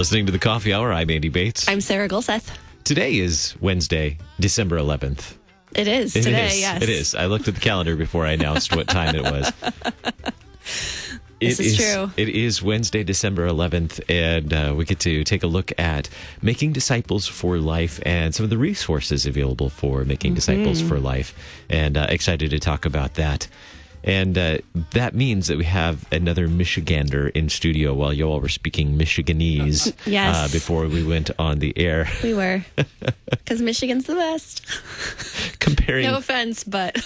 listening to the Coffee Hour. I'm Andy Bates. I'm Sarah Gulseth. Today is Wednesday, December 11th. It is today, yes. It is. I looked at the calendar before I announced what time it was. This is true. It is Wednesday, December 11th, and we get to take a look at making disciples for life and some of the resources available for making disciples for life. And excited to talk about that. And that means that we have another Michigander in studio while you all were speaking Michiganese Yes. Before we went on the air. We were. Because Michigan's the best. Comparing. No offense, but...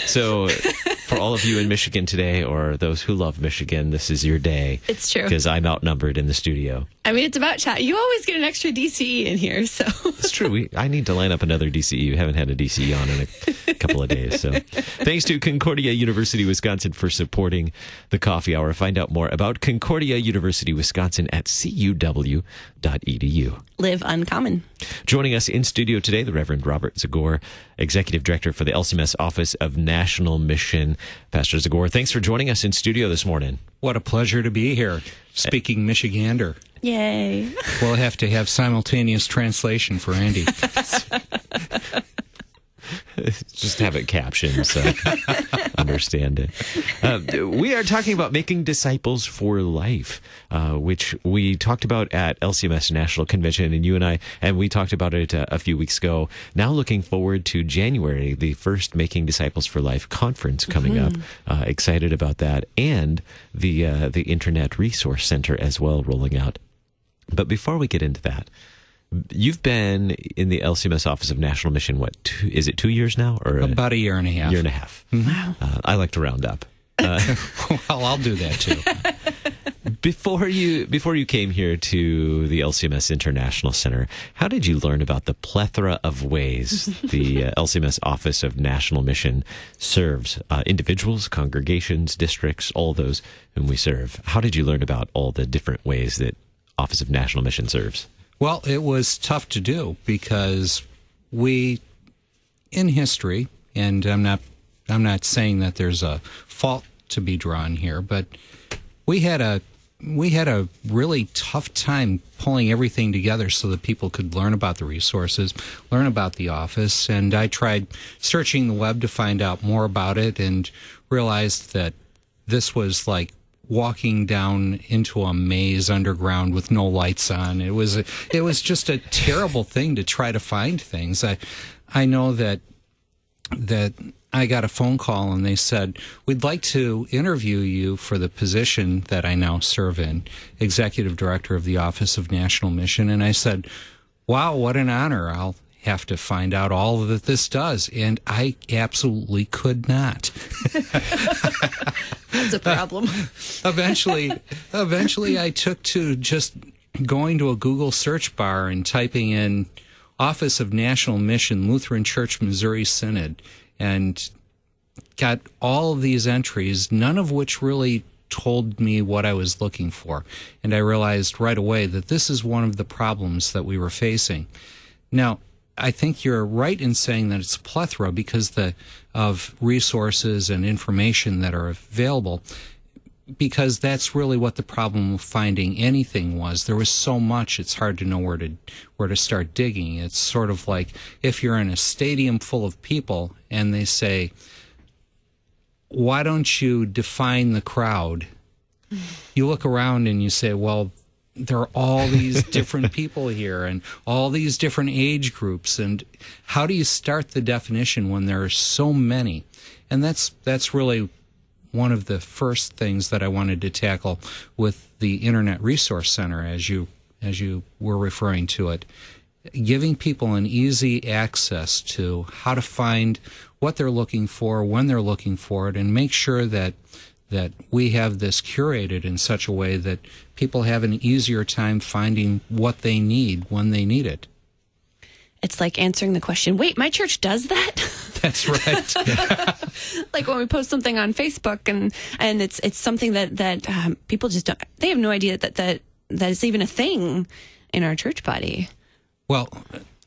So, for all of you in Michigan today, or those who love Michigan, this is your day. It's true. Because I'm outnumbered in the studio. I mean, it's about chat. You always get an extra DCE in here, so... It's true. I need to line up another DCE. We haven't had a DCE on in a couple of days. So, thanks to Concordia University, Wisconsin for supporting the Coffee Hour. Find out more about Concordia University, Wisconsin at cuw.edu. Live uncommon. Joining us in studio today, the Reverend Robert Zagore, Executive Director for the LCMS Office of National Mission. Pastor Zagore, thanks for joining us in studio this morning. What a pleasure to be here, speaking Michigander. Yay. We'll have to have simultaneous translation for Andy. Just have it captioned so understand it. We are talking about making disciples for life, which we talked about at LCMS National Convention, and you and I, and we talked about it a few weeks ago. Now looking forward to January, the first Making Disciples for Life conference coming up. Excited about that, and the Internet Resource Center as well rolling out. But before we get into that, you've been in the LCMS Office of National Mission, is it 2 years now? Or about a year and a half. Year and a half. Wow. I like to round up. Well, I'll do that too. Before you came here to the LCMS International Center, how did you learn about the plethora of ways the LCMS Office of National Mission serves individuals, congregations, districts, all those whom we serve? How did you learn about all the different ways that Office of National Mission serves? Well, it was tough to do because we, in history, and I'm not saying that there's a fault to be drawn here, but we had a really tough time pulling everything together so that people could learn about the resources, learn about the office, and I tried searching the web to find out more about it and realized that this was like walking down into a maze underground with no lights on. It was just a terrible thing to try to find things. I know that I got a phone call and they said, "We'd like to interview you for the position that I now serve in, Executive Director of the Office of National Mission." And I said, "Wow, what an honor. I'll have to find out all that this does." And I absolutely could not. That's a problem. Eventually I took to just going to a Google search bar and typing in Office of National Mission, Lutheran Church, Missouri Synod, and got all of these entries, none of which really told me what I was looking for. And I realized right away that this is one of the problems that we were facing. Now, I think you're right in saying that it's a plethora because of resources and information that are available, because that's really what the problem of finding anything was. There was so much, it's hard to know where to start digging. It's sort of like if you're in a stadium full of people and they say, "Why don't you define the crowd?" You look around and you say, well, there are all these different people here and all these different age groups, and how do you start the definition when there are so many? And that's really one of the first things that I wanted to tackle with the Internet Resource Center, as you were referring to it, giving people an easy access to how to find what they're looking for, when they're looking for it, and make sure that we have this curated in such a way that people have an easier time finding what they need when they need it. It's like answering the question, wait, my church does that? That's right. Like when we post something on Facebook and it's something that people just don't, they have no idea that it's even a thing in our church body. Well,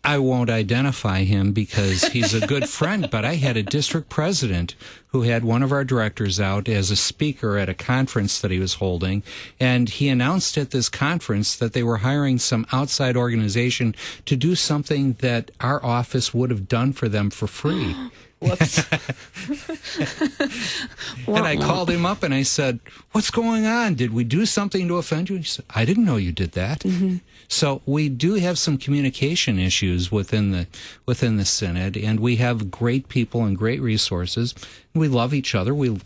I won't identify him because he's a good friend, but I had a district president who had one of our directors out as a speaker at a conference that he was holding, and he announced at this conference that they were hiring some outside organization to do something that our office would have done for them for free. Whoops. And I called him up and I said, "What's going on? Did we do something to offend you?" He said, "I didn't know you did that." Mm-hmm. So we do have some communication issues within the synod, and we have great people and great resources. We love each other. We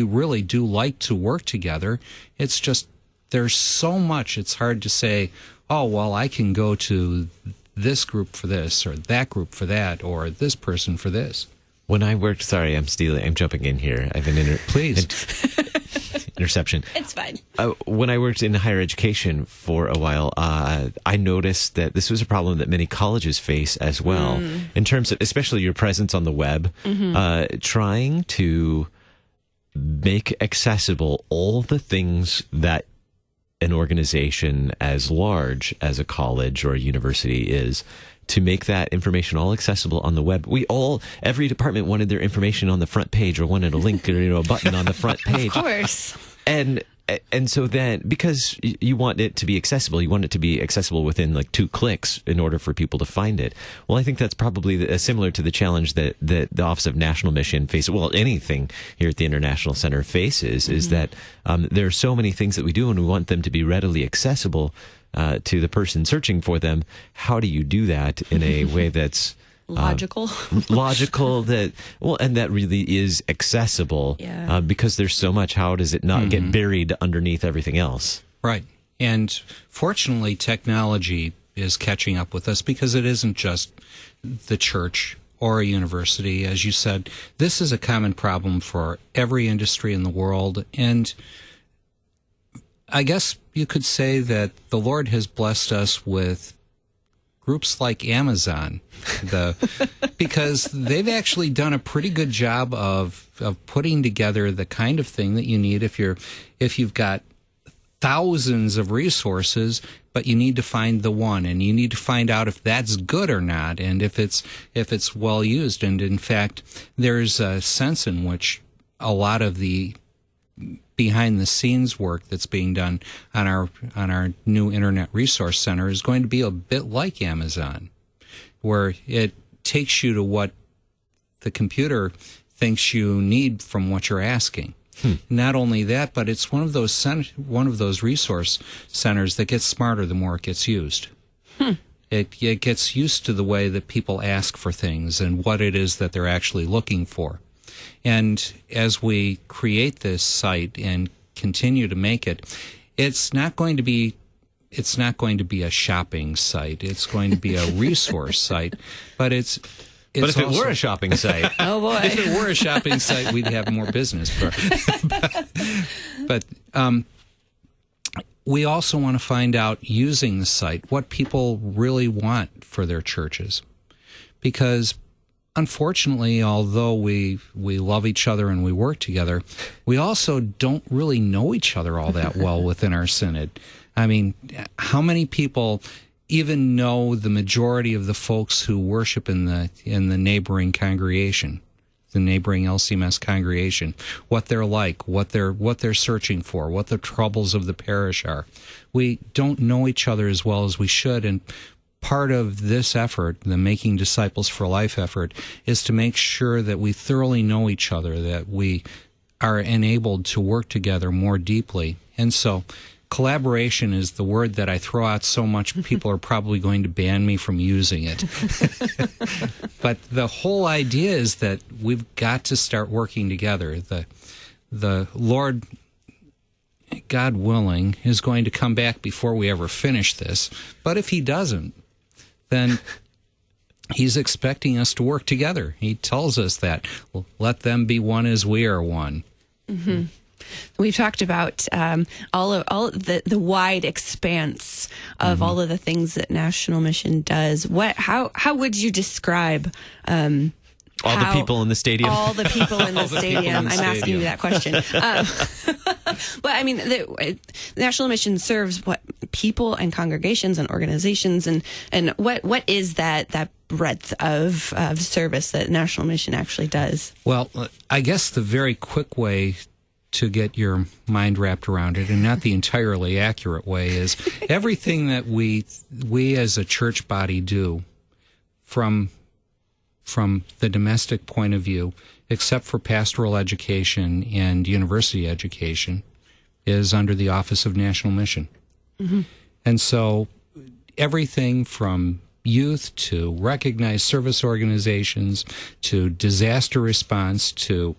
really do like to work together. It's just there's so much. It's hard to say, "Oh, well, I can go to this group for this, or that group for that, or this person for this." When I worked, sorry, I'm jumping in here. I have an Please. interception. It's fine. When I worked in higher education for a while, I noticed that this was a problem that many colleges face as well, in terms of, especially your presence on the web, trying to make accessible all the things that an organization as large as a college or a university is, to make that information all accessible on the web. Every department wanted their information on the front page, or wanted a link or a button on the front page. Of course. And so then, because you want it to be accessible, you want it to be accessible within like 2 clicks in order for people to find it. Well, I think that's probably similar to the challenge that the Office of National Mission faces. Well, anything here at the International Center faces is that there are so many things that we do, and we want them to be readily accessible to the person searching for them. How do you do that in a way that's logical, and that really is accessible? Yeah. Because there's so much. How does it not get buried underneath everything else? Right. And fortunately, technology is catching up with us, because it isn't just the church or a university. As you said, this is a common problem for every industry in the world. And I guess you could say that the Lord has blessed us with groups like Amazon, because they've actually done a pretty good job of putting together the kind of thing that you need if you've got thousands of resources, but you need to find the one, and you need to find out if that's good or not, and if it's well used. And in fact, there's a sense in which a lot of the behind the scenes work that's being done on our new Internet Resource Center is going to be a bit like Amazon, where it takes you to what the computer thinks you need from what you're asking. Not only that, but it's one of those resource centers that gets smarter the more it gets used. It gets used to the way that people ask for things and what it is that they're actually looking for. And as we create this site and continue to make it, it's not going to be a shopping site. It's going to be a resource site, but if it were a shopping site, oh boy, if it were a shopping site, we'd have more business. But we also want to find out, using the site, what people really want for their churches, because unfortunately, although we love each other and we work together, we also don't really know each other all that well within our synod. I mean, how many people even know the majority of the folks who worship in the neighboring congregation, the neighboring LCMS congregation, what they're like, what they're searching for, what the troubles of the parish are? We don't know each other as well as we should, and part of this effort, the Making Disciples for Life effort, is to make sure that we thoroughly know each other, that we are enabled to work together more deeply. And so collaboration is the word that I throw out so much, people are probably going to ban me from using it. But the whole idea is that we've got to start working together. The Lord, God willing, is going to come back before we ever finish this. But if he doesn't, then he's expecting us to work together. He tells us that. Let them be one as we are one. Mm-hmm. We've talked about all the wide expanse of all of the things that National Mission does. How would you describe All the people in the stadium? All the people in the stadium. I'm asking you that question. But I mean, the National Mission serves what people and congregations and organizations, and what is that breadth of service that National Mission actually does? Well, I guess the very quick way to get your mind wrapped around it, and not the entirely accurate way, is everything that we as a church body do from the domestic point of view, except for pastoral education and university education, is under the Office of National Mission. Mm-hmm. And so everything from youth to recognized service organizations to disaster response to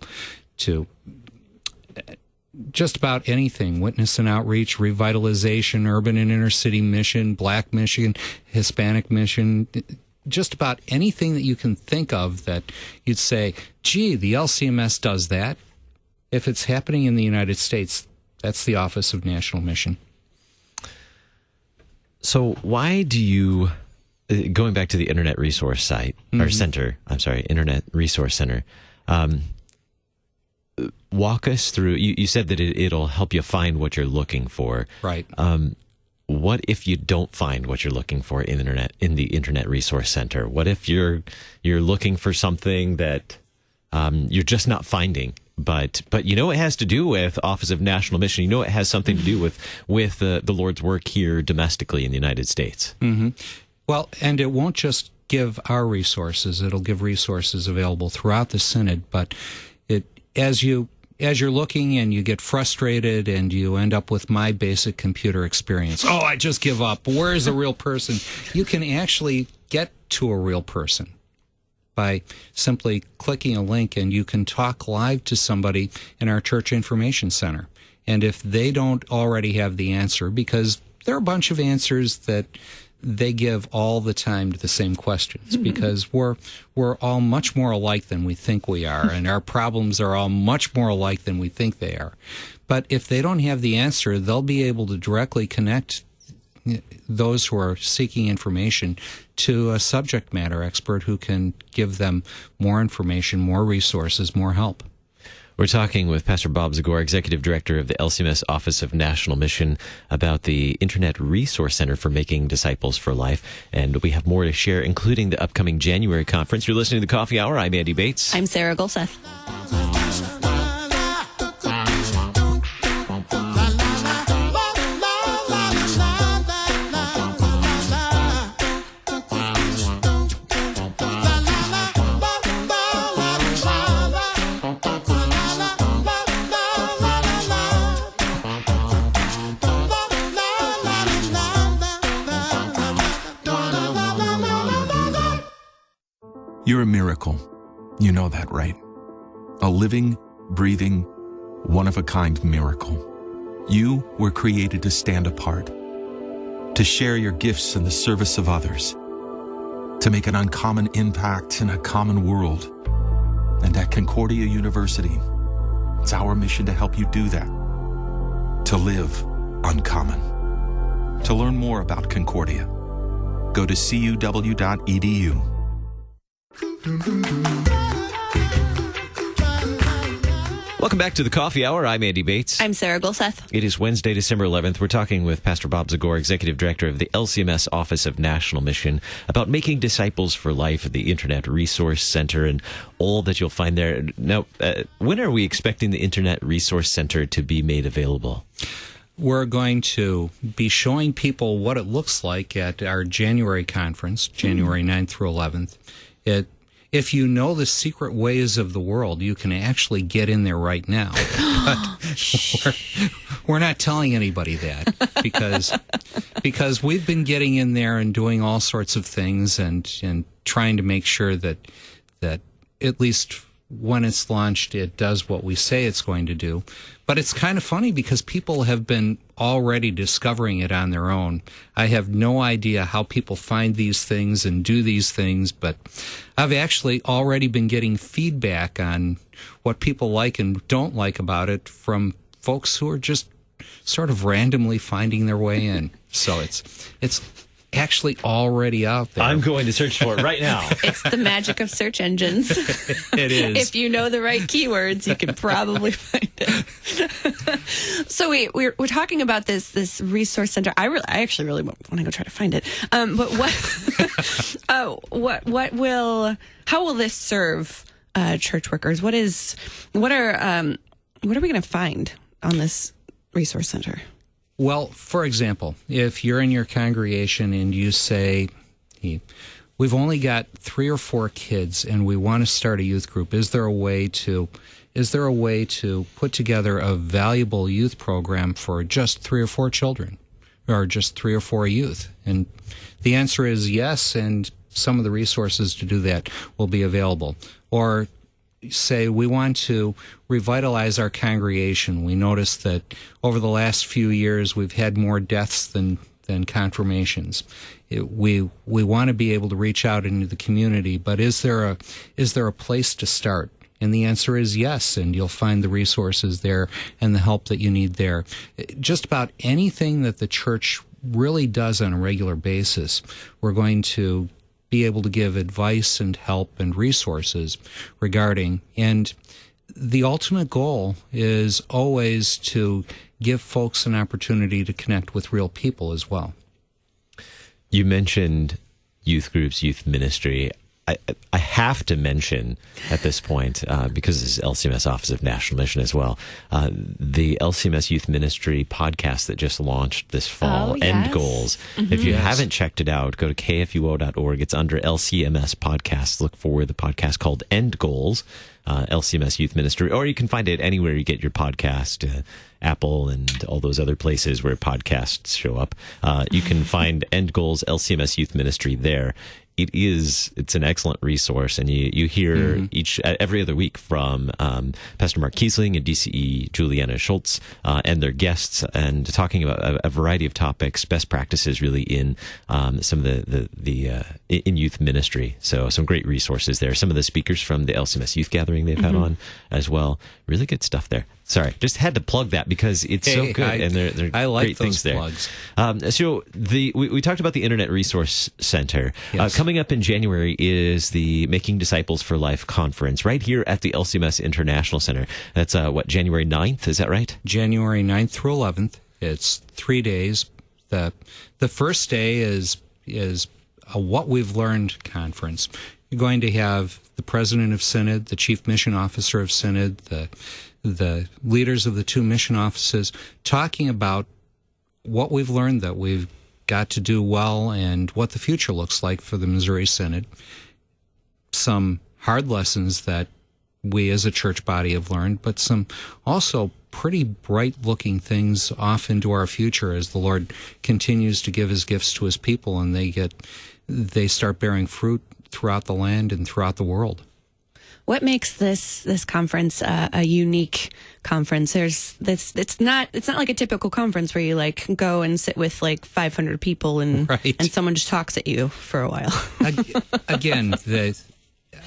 just about anything, witness and outreach, revitalization, urban and inner city mission, black mission, Hispanic mission, just about anything that you can think of that you'd say, gee, the LCMS does that. If it's happening in the United States, that's the Office of National Mission. So why do you, going back to the Internet Resource site, or center, Internet Resource Center, walk us through, you said that it'll help you find what you're looking for. Right. What if you don't find what you're looking for in the Internet Resource Center? What if you're looking for something that you're just not finding, but you know it has to do with Office of National Mission. You know it has something to do with the Lord's work here domestically in the United States. Mm-hmm. Well, and it won't just give our resources; it'll give resources available throughout the synod. But as you're looking and you get frustrated and you end up with my basic computer experience, oh, I just give up. Where is a real person? You can actually get to a real person by simply clicking a link, and you can talk live to somebody in our Church Information Center. And if they don't already have the answer, because there are a bunch of answers that they give all the time to the same questions, because we're all much more alike than we think we are, and our problems are all much more alike than we think they are. But if they don't have the answer, they'll be able to directly connect those who are seeking information to a subject matter expert who can give them more information, more resources, more help. We're talking with Pastor Bob Zagore, Executive Director of the LCMS Office of National Mission, about the Internet Resource Center for Making Disciples for Life. And we have more to share, including the upcoming January conference. You're listening to The Coffee Hour. I'm Andy Bates. I'm Sarah Golseth. You're a miracle. You know that, right? A living, breathing, one-of-a-kind miracle. You were created to stand apart, to share your gifts in the service of others, to make an uncommon impact in a common world. And at Concordia University, it's our mission to help you do that, to live uncommon. To learn more about Concordia, go to cuw.edu. Welcome back to the Coffee Hour. I'm Andy Bates. I'm Sarah Golseth. It is Wednesday, December 11th. We're talking with Pastor Bob Zagore, Executive Director of the LCMS Office of National Mission, about making disciples for life at the Internet Resource Center and all that you'll find there. Now, when are we expecting the Internet Resource Center to be made available? We're going to be showing people what it looks like at our January conference, January 9th through 11th. If you know the secret ways of the world, you can actually get in there right now. But we're not telling anybody that because we've been getting in there and doing all sorts of things and trying to make sure that at least when it's launched, it does what we say it's going to do. But it's kind of funny because people have been already discovering it on their own. I have no idea how people find these things and do these things, but I've actually already been getting feedback on what people like and don't like about it from folks who are just sort of randomly finding their way in. So actually already out there. I'm going to search for it right now. It's the magic of search engines. It is. If you know the right keywords, you can probably find it. So we're talking about this resource center. I actually really want to go try to find it. But how will this serve church workers? What are we going to find on this resource center? Well, for example, if you're in your congregation and you say, we've only got 3 or 4 kids and we want to start a youth group, is there a way to put together a valuable youth program for just 3 or 4 children or just 3 or 4 youth? And the answer is yes, and some of the resources to do that will be available. Or say we want to revitalize our congregation. We notice that over the last few years we've had more deaths than confirmations. We want to be able to reach out into the community, but is there a place to start? And the answer is yes, and you'll find the resources there and the help that you need there. Just about anything that the church really does on a regular basis, we're going to be able to give advice and help and resources regarding. And the ultimate goal is always to give folks an opportunity to connect with real people as well. You mentioned youth groups, youth ministry. I have to mention at this point, because this is LCMS Office of National Mission as well, the LCMS Youth Ministry podcast that just launched this fall, End Goals. Mm-hmm. If you haven't checked it out, go to kfuo.org. It's under LCMS podcasts. Look for the podcast called End Goals, LCMS Youth Ministry, or you can find it anywhere you get your podcast, Apple and all those other places where podcasts show up. You can find End Goals, LCMS Youth Ministry there. It's an excellent resource, and you hear every other week from Pastor Mark Kiesling and DCE Juliana Schultz and their guests, and talking about a variety of topics, best practices really in some of the in youth ministry. So some great resources there. Some of the speakers from the LCMS Youth Gathering they've had on as well. Really good stuff there. Sorry, just had to plug that because it's so good, and they're I like great things there. Plugs. So we talked about the Internet Resource Center. Yes. Coming up in January is the Making Disciples for Life conference right here at the LCMS International Center. That's January 9th, is that right? January 9th through 11th. It's 3 days. The first day is a What We've Learned conference. You're going to have the president of Synod, the chief mission officer of Synod, the leaders of the 2 mission offices talking about what we've learned that we've got to do well and what the future looks like for the Missouri Synod. Some hard lessons that we as a church body have learned, but some also pretty bright-looking things off into our future as the Lord continues to give his gifts to his people and they start bearing fruit throughout the land and throughout the world. What makes this conference a unique conference? It's not like a typical conference where you like go and sit with like 500 people and someone just talks at you for a while. Again,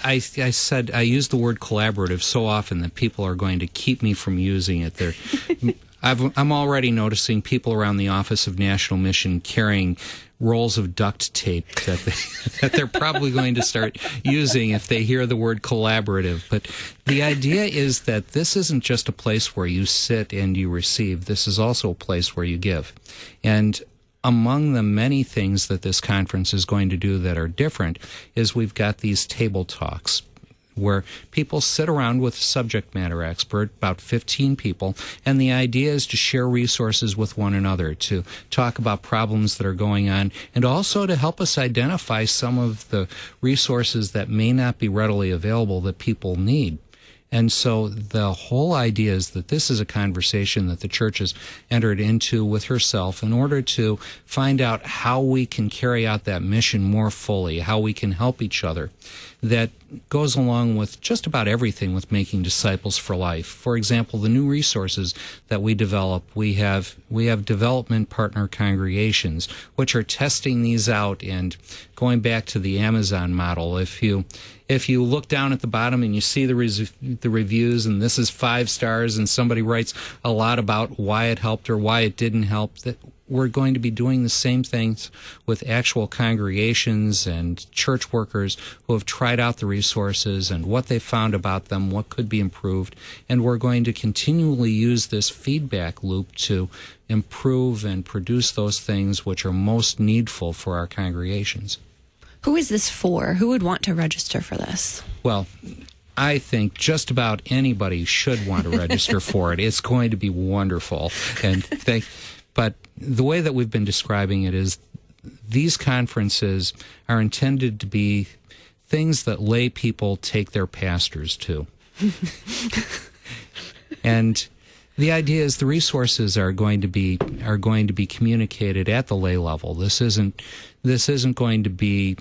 I said I use the word collaborative so often that people are going to keep me from using it. I'm already noticing people around the Office of National Mission carrying rolls of duct tape that they're probably going to start using if they hear the word collaborative. But the idea is that this isn't just a place where you sit and you receive. This is also a place where you give. And among the many things that this conference is going to do that are different is we've got these table talks where people sit around with a subject matter expert, about 15 people, and the idea is to share resources with one another, to talk about problems that are going on, and also to help us identify some of the resources that may not be readily available that people need. And so the whole idea is that this is a conversation that the church has entered into with herself in order to find out how we can carry out that mission more fully, how we can help each other. That goes along with just about everything with making disciples for life. For example, the new resources that we develop, we have development partner congregations which are testing these out, and going back to the Amazon model, if you look down at the bottom and you see the reviews, and this is 5 stars, and somebody writes a lot about why it helped or why it didn't help, that we're going to be doing the same things with actual congregations and church workers who have tried out the resources and what they found about them, what could be improved. And we're going to continually use this feedback loop to improve and produce those things which are most needful for our congregations. Who is this for? Who would want to register for this? Well, I think just about anybody should want to register for it. It's going to be wonderful. But the way that we've been describing it is these conferences are intended to be things that lay people take their pastors to. And the idea is the resources are going to be communicated at the lay level. This isn't going to be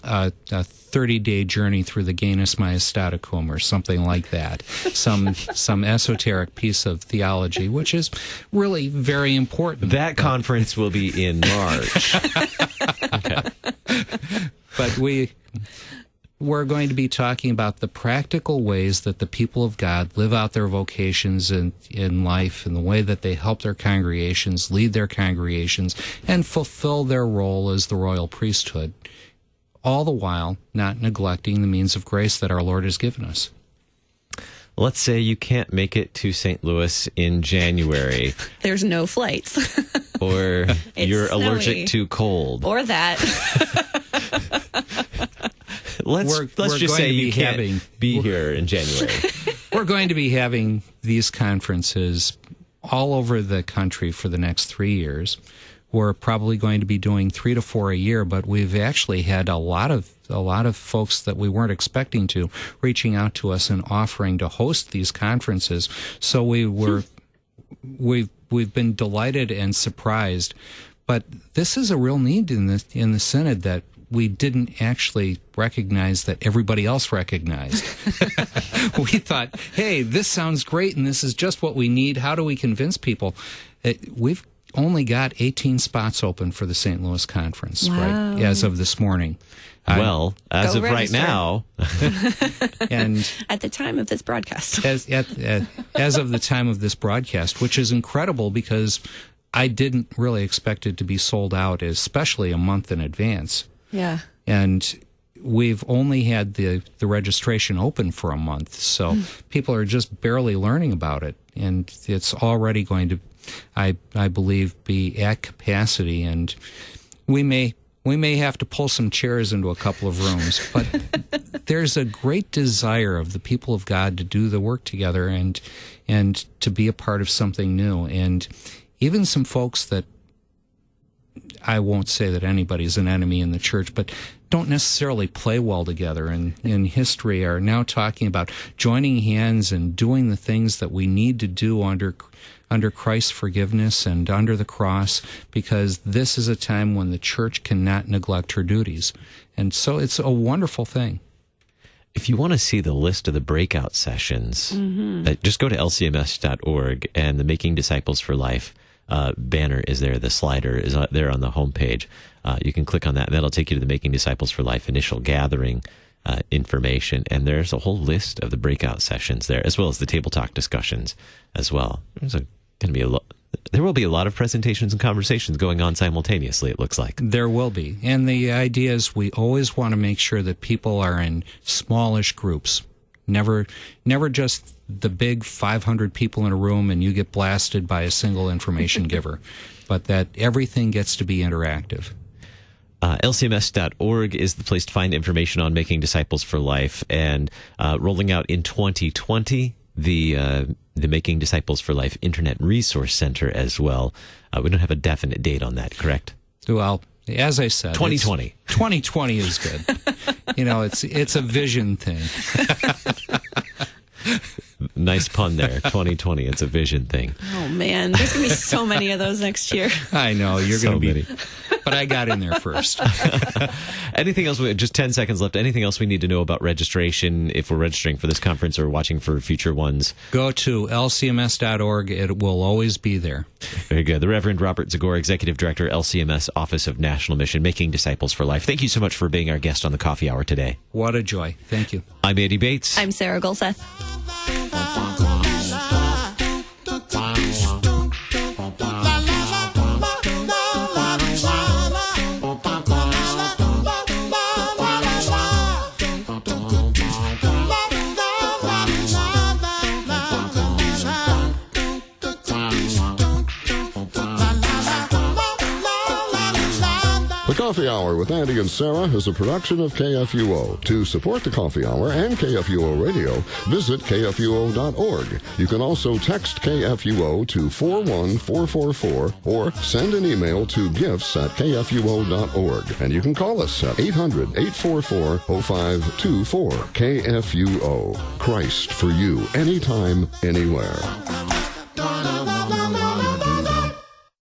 a 30-day journey through the Genus Majestaticum or something like that. Some esoteric piece of theology, which is really very important. That conference will be in March. Okay. But we're going to be talking about the practical ways that the people of God live out their vocations in life and the way that they help their congregations, lead their congregations, and fulfill their role as the royal priesthood, all the while not neglecting the means of grace that our Lord has given us. Let's say you can't make it to St. Louis in January. There's no flights. Or you're snowy. allergic to cold. Or that. Let's just say you can't be here in January. We're going to be having these conferences all over the country for the next 3 years. We're probably going to be doing 3 to 4 a year, but we've actually had a lot of folks that we weren't expecting to reaching out to us and offering to host these conferences. So we've been delighted and surprised. But this is a real need in the Synod that we didn't actually recognize that everybody else recognized. We thought, hey, this sounds great and this is just what we need. How do we convince people? We've only got 18 spots open for the St. Louis conference, right, as of this morning. Well, as of right now. And at the time of this broadcast. As of the time of this broadcast, which is incredible because I didn't really expect it to be sold out, especially a month in advance. Yeah. And we've only had the registration open for a month, so people are just barely learning about it. And it's already going to, I believe, be at capacity. And we may have to pull some chairs into a couple of rooms, but there's a great desire of the people of God to do the work together and to be a part of something new. And even some folks that, I won't say that anybody's an enemy in the church, but don't necessarily play well together and in history are now talking about joining hands and doing the things that we need to do under Christ's forgiveness and under the cross, because this is a time when the church cannot neglect her duties. And so it's a wonderful thing. If you want to see the list of the breakout sessions, just go to lcms.org, and the Making Disciples for Life banner is there. The slider is there on the homepage. You can click on that, and that'll take you to the Making Disciples for Life initial gathering information. And there's a whole list of the breakout sessions there, as well as the table talk discussions as well. There will be a lot of presentations and conversations going on simultaneously, it looks like. There will be. And the idea is we always want to make sure that people are in smallish groups. Never just the big 500 people in a room and you get blasted by a single information giver, but that everything gets to be interactive. LCMS.org is the place to find information on Making Disciples for Life, and rolling out in 2020, the Making Disciples for Life Internet Resource Center as well. We don't have a definite date on that, correct? Well, as I said, 2020. 2020 is good. It's a vision thing. Nice pun there. 2020. It's a vision thing. Oh, man. There's going to be so many of those next year. I know. You're So going to be. many. But I got in there first. Anything else? Just 10 seconds left. Anything else we need to know about registration if we're registering for this conference or watching for future ones? Go to lcms.org. It will always be there. Very good. The Reverend Robert Zagore, Executive Director, LCMS, Office of National Mission, Making Disciples for Life. Thank you so much for being our guest on the Coffee Hour today. What a joy. Thank you. I'm Andy Bates. I'm Sarah Gulseth. La la la The Coffee Hour with Andy and Sarah is a production of KFUO. To support the Coffee Hour and KFUO Radio, visit KFUO.org. You can also text KFUO to 41444 or send an email to gifts@kfuo.org. And you can call us at 800-844-0524. KFUO. Christ for you, anytime, anywhere.